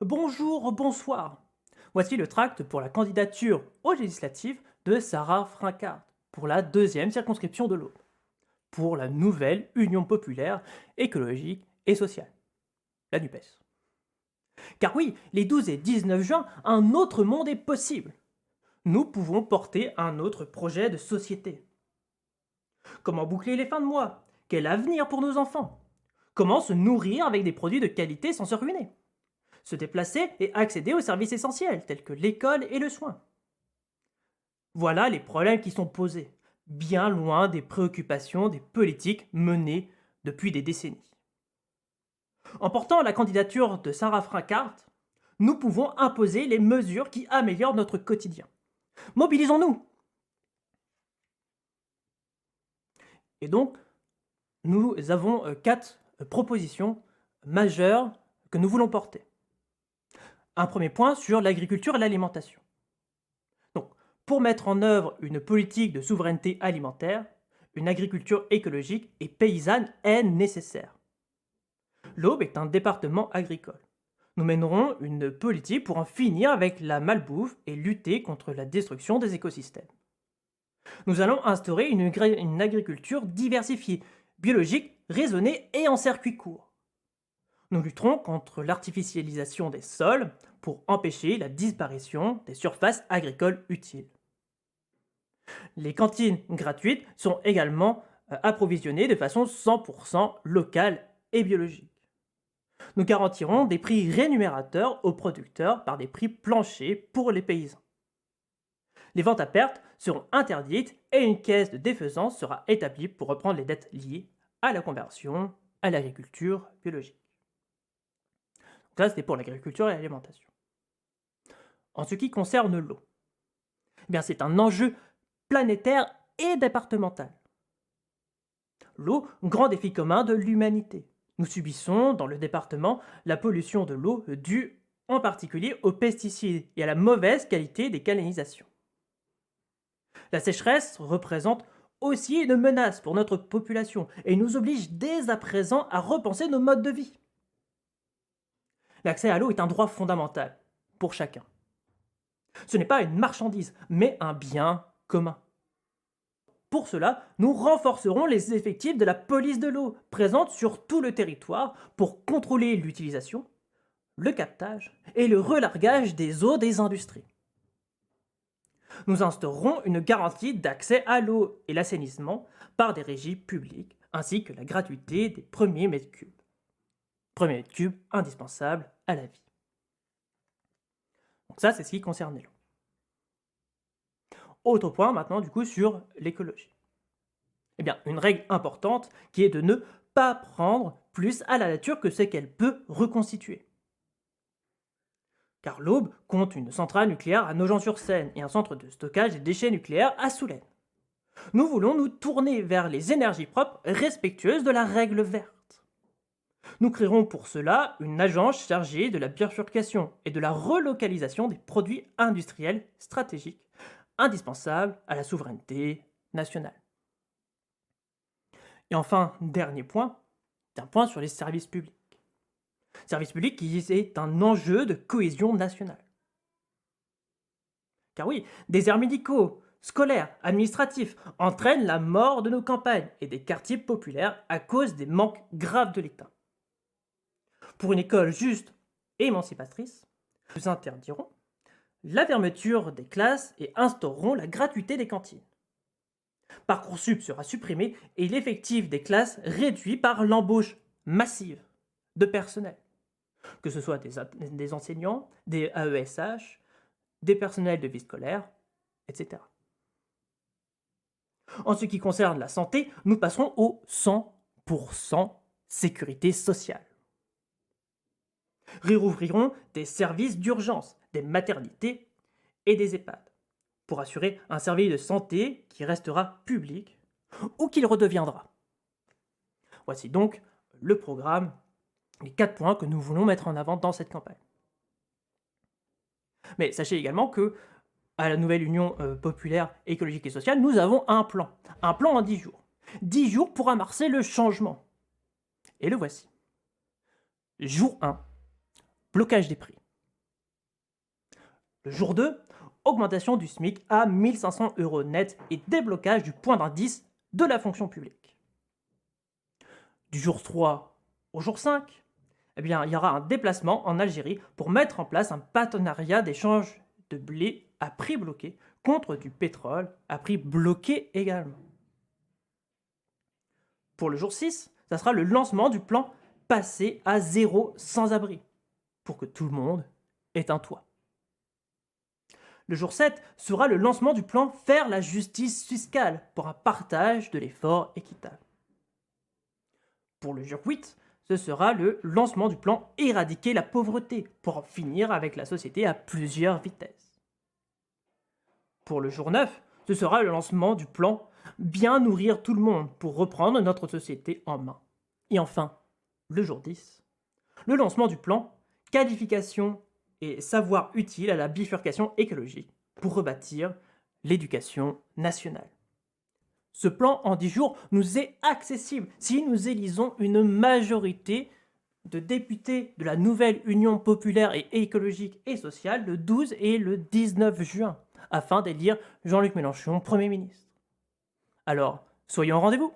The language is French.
Bonjour, bonsoir. Voici le tract pour la candidature aux législatives de Sarah Francard pour la deuxième circonscription de l'Aube, pour la nouvelle Union populaire écologique et sociale, la NUPES. Car oui, les 12 et 19 juin, un autre monde est possible. Nous pouvons porter un autre projet de société. Comment boucler les fins de mois? Quel avenir pour nos enfants? Comment se nourrir avec des produits de qualité sans se ruiner? Se déplacer et accéder aux services essentiels tels que l'école et le soin. Voilà les problèmes qui sont posés, bien loin des préoccupations des politiques menées depuis des décennies. En portant la candidature de Sarah Francard, nous pouvons imposer les mesures qui améliorent notre quotidien. Mobilisons-nous. Et donc, nous avons quatre propositions majeures que nous voulons porter. Un premier point sur l'agriculture et l'alimentation. Donc, pour mettre en œuvre une politique de souveraineté alimentaire, une agriculture écologique et paysanne est nécessaire. L'Aube est un département agricole. Nous mènerons une politique pour en finir avec la malbouffe et lutter contre la destruction des écosystèmes. Nous allons instaurer une agriculture diversifiée, biologique, raisonnée et en circuit court. Nous lutterons contre l'artificialisation des sols pour empêcher la disparition des surfaces agricoles utiles. Les cantines gratuites sont également approvisionnées de façon 100% locale et biologique. Nous garantirons des prix rémunérateurs aux producteurs par des prix planchers pour les paysans. Les ventes à perte seront interdites et une caisse de défaisance sera établie pour reprendre les dettes liées à la conversion à l'agriculture biologique. Donc ça, c'était pour l'agriculture et l'alimentation. En ce qui concerne l'eau, eh bien, c'est un enjeu planétaire et départemental. L'eau, grand défi commun de l'humanité. Nous subissons dans le département la pollution de l'eau due en particulier aux pesticides et à la mauvaise qualité des canalisations. La sécheresse représente aussi une menace pour notre population et nous oblige dès à présent à repenser nos modes de vie. L'accès à l'eau est un droit fondamental pour chacun. Ce n'est pas une marchandise, mais un bien commun. Pour cela, nous renforcerons les effectifs de la police de l'eau, présente sur tout le territoire, pour contrôler l'utilisation, le captage et le relargage des eaux des industries. Nous instaurerons une garantie d'accès à l'eau et l'assainissement par des régies publiques, ainsi que la gratuité des premiers mètres cubes. Premiers mètres cubes indispensables à la vie. Donc ça, c'est ce qui concerne l'eau. Autre point maintenant du coup sur l'écologie. Eh bien, une règle importante qui est de ne pas prendre plus à la nature que ce qu'elle peut reconstituer. Car l'Aube compte une centrale nucléaire à Nogent-sur-Seine et un centre de stockage des déchets nucléaires à Soulaine. Nous voulons nous tourner vers les énergies propres respectueuses de la règle verte. Nous créerons pour cela une agence chargée de la bifurcation et de la relocalisation des produits industriels stratégiques indispensables à la souveraineté nationale. Et enfin, dernier point, c'est un point sur les services publics. Services publics qui est un enjeu de cohésion nationale. Car oui, déserts médicaux, scolaires, administratifs entraînent la mort de nos campagnes et des quartiers populaires à cause des manques graves de l'État. Pour une école juste et émancipatrice, nous interdirons la fermeture des classes et instaurerons la gratuité des cantines. Parcoursup sera supprimé et l'effectif des classes réduit par l'embauche massive de personnel, que ce soit des enseignants, des AESH, des personnels de vie scolaire, etc. En ce qui concerne la santé, nous passerons au 100% sécurité sociale. Rouvrirons des services d'urgence, des maternités et des EHPAD, pour assurer un service de santé qui restera public ou qu'il redeviendra. Voici donc le programme, les 4 points que nous voulons mettre en avant dans cette campagne. Mais sachez également que à la nouvelle Union populaire écologique et sociale, nous avons un plan en 10 jours. 10 jours pour amorcer le changement. Et le voici. Jour 1, blocage des prix. Le jour 2, augmentation du SMIC à 1500 euros net et déblocage du point d'indice de la fonction publique. Du jour 3 au jour 5, eh bien, il y aura un déplacement en Algérie pour mettre en place un partenariat d'échange de blé à prix bloqué contre du pétrole à prix bloqué également. Pour le jour 6, ça sera le lancement du plan Passer à zéro sans-abri pour que tout le monde ait un toit. Le jour 7 sera le lancement du plan Faire la justice fiscale pour un partage de l'effort équitable. Pour le jour 8, ce sera le lancement du plan Éradiquer la pauvreté pour en finir avec la société à plusieurs vitesses. Pour le jour 9, ce sera le lancement du plan Bien nourrir tout le monde pour reprendre notre société en main. Et enfin, le jour 10, le lancement du plan Qualification et savoir utile à la bifurcation écologique pour rebâtir l'éducation nationale. Ce plan en 10 jours nous est accessible si nous élisons une majorité de députés de la nouvelle Union populaire et écologique et sociale le 12 et le 19 juin, afin d'élire Jean-Luc Mélenchon Premier ministre. Alors, soyons au rendez-vous!